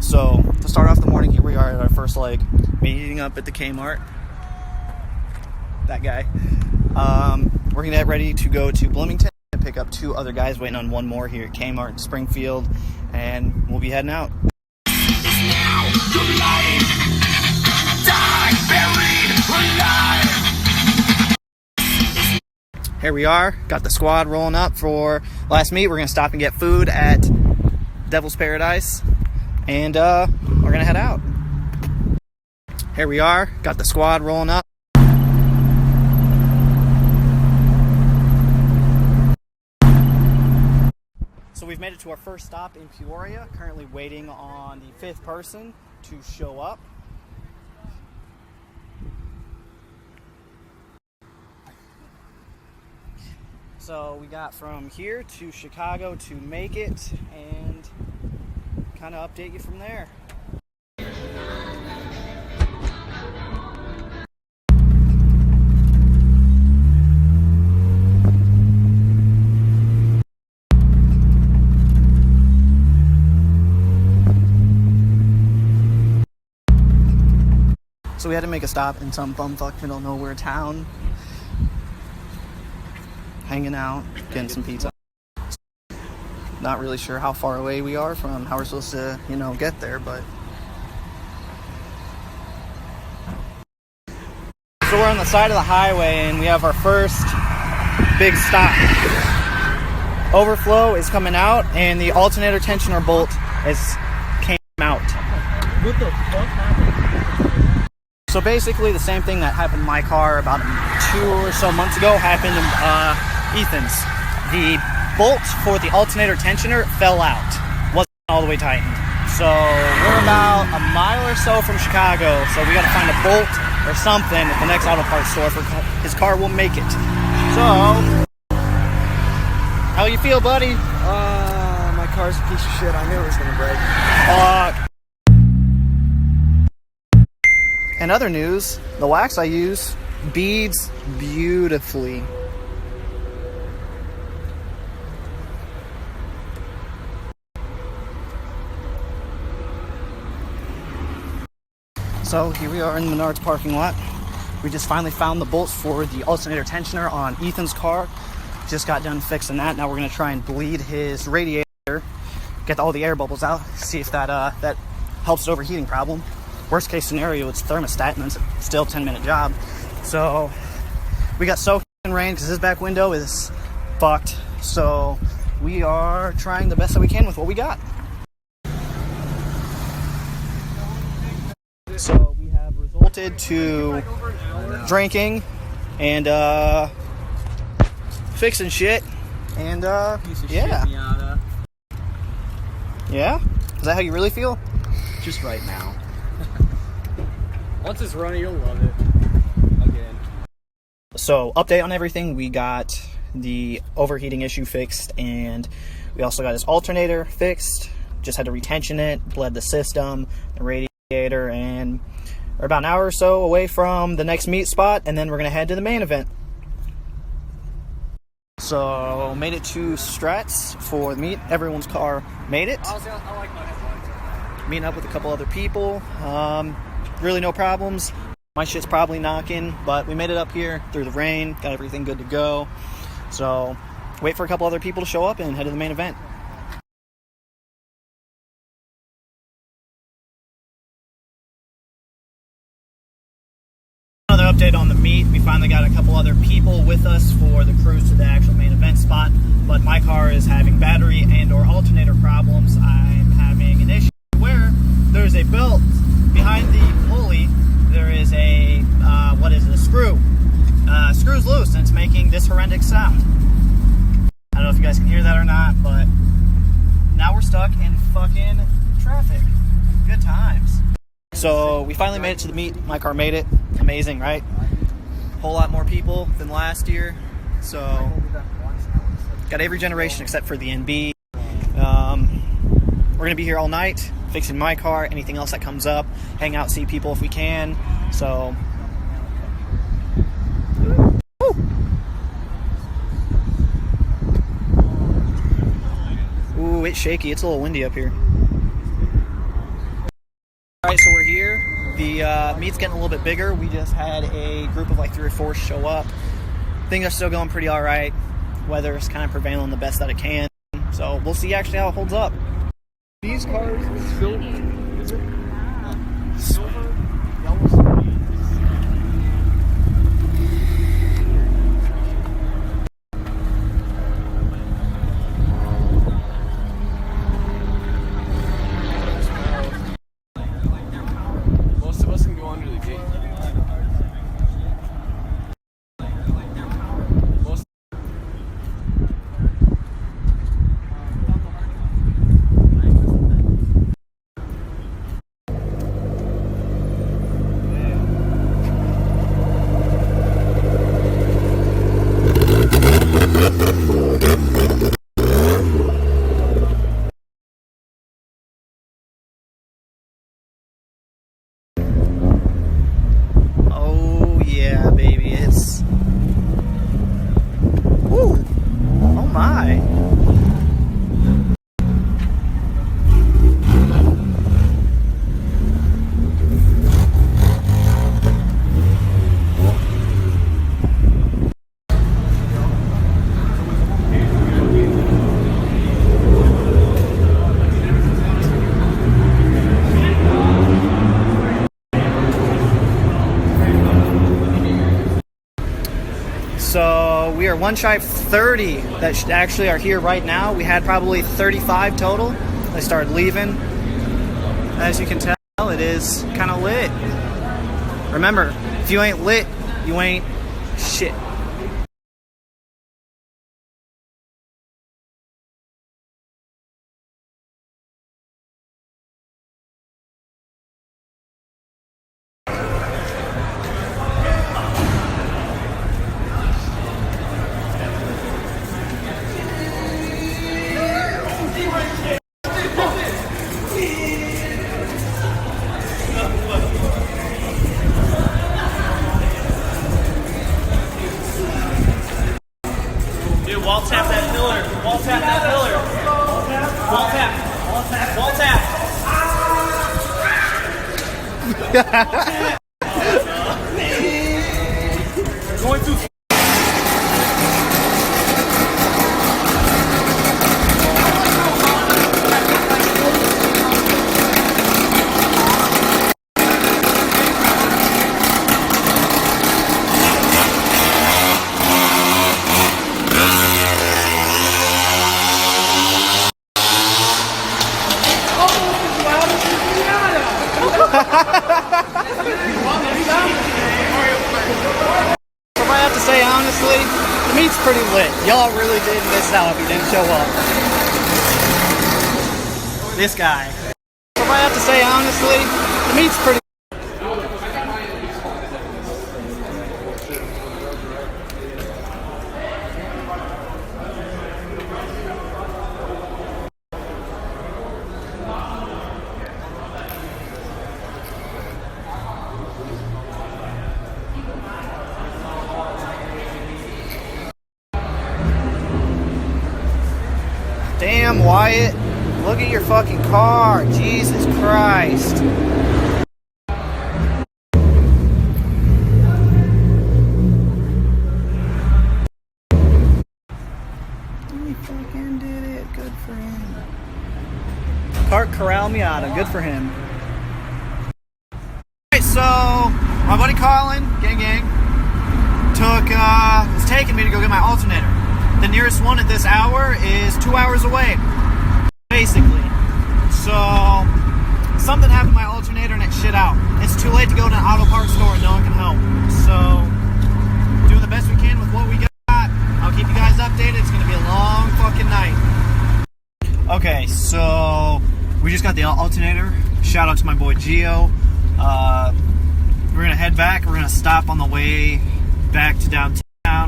So to start off the morning, here we are at our first leg, meeting up at the Kmart. That guy. We're gonna get ready to go to Bloomington and pick up 2 other guys, waiting on one more here at Kmart in Springfield, and we'll be heading out. It's now your life. Die buried alive. Here we are, got the squad rolling up for last meet. We're gonna stop and get food at Devil's Paradise, and we're gonna head out. Here we are, got the squad rolling up. So we've made it to our first stop in Peoria, currently waiting on the 5th person to show up. So we got from here to Chicago to make it and kind of update you from there. So we had to make a stop in some bumfuck middle of nowhere town. Hanging out, getting some pizza. Not really sure how far away we are from how we're supposed to, get there, but... So we're on the side of the highway and we have our first big stop. Overflow is coming out and the alternator tensioner bolt came out. What the fuck happened? So basically the same thing that happened in my car about 2 or so months ago happened in Ethan's. The bolt for the alternator tensioner fell out. Wasn't all the way tightened. So we're about a mile or so from Chicago, so we gotta find a bolt or something at the next auto parts store for his car will make it. So, how you feel, buddy? My car's a piece of shit. I knew it was gonna break. In other news, the wax I use beads beautifully. So here we are in the Menards parking lot. We just finally found the bolts for the alternator tensioner on Ethan's car. Just got done fixing that. Now we're gonna try and bleed his radiator, get all the air bubbles out, see if that helps the overheating problem. Worst case scenario, it's thermostat, and it's still a 10-minute job. So we got soaked in rain because his back window is fucked. So we are trying the best that we can with what we got. So we have resulted to drinking and fixing shit. And yeah. Yeah? Is that how you really feel? Just right now. Once it's running, you'll love it. Again. So, update on everything. We got the overheating issue fixed, and we also got his alternator fixed. Just had to retension it, bled the system, the radiator, and we're about an hour or so away from the next meet spot, and then we're going to head to the main event. So, made it to Stratz for the meet. Everyone's car made it. Honestly, I like my headlights. Meeting up with a couple other people. Really no problems. My shit's probably knocking, but we made it up here through the rain, got everything good to go. So wait for a couple other people to show up and head to the main event. Another update on the meet. We finally got a couple other people with us for the cruise to the actual main event spot, but my car is having battery and or alternator problems. I'm having an issue where there's a belt behind the pulley. There is a screw. Screw's loose and it's making this horrendous sound. I don't know if you guys can hear that or not, but now we're stuck in fucking traffic. Good times. So we finally made it to the meet. My car made it. Amazing, right? Whole lot more people than last year. So got every generation except for the NB. We're gonna be here all night, fixing my car, anything else that comes up, hang out, see people if we can. So, ooh, it's shaky. It's a little windy up here. Alright, so we're here. The meet's getting a little bit bigger. We just had a group of like 3 or 4 show up. Things are still going pretty alright. Weather's kind of prevailing the best that it can. So we'll see actually how it holds up. These cars, silver, is it? Silver, yellow. Most of us can go under the gate. Oh yeah, baby, it's... Ooh! Oh my! So we are one shy of 30 that actually are here right now. We had probably 35 total. They started leaving. As you can tell, it is kind of lit. Remember, if you ain't lit, you ain't shit. Dude, wall tap that pillar. Wall tap that pillar. Wall tap. Wall tap. Going too. I have to say, honestly, the meet's pretty lit. Y'all really did miss out if you didn't show up. This guy. I have to say, honestly, the meet's pretty. Damn, Wyatt. Look at your fucking car. Jesus Christ. He fucking did it. Good for him. Park Corral Miata. Good for him. Alright, so my buddy Colin, gang, was taking me to go get my alternator. The nearest one at this hour is 2 hours away, basically. So, something happened to my alternator and it shit out. It's too late to go to an auto parts store and no one can help. So, doing the best we can with what we got. I'll keep you guys updated. It's going to be a long fucking night. Okay, so we just got the alternator. Shout out to my boy Gio. We're going to head back. We're going to stop on the way back to downtown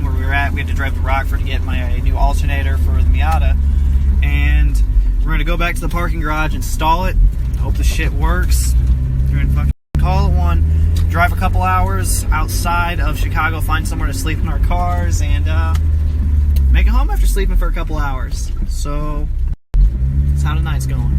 where we were at. We had to drive to Rockford to get my new alternator for the Miata, and we're gonna go back to the parking garage, install it, hope the shit works. We're gonna fucking call it one, drive a couple hours outside of Chicago, find somewhere to sleep in our cars, and make it home after sleeping for a couple hours. So that's how tonight's going.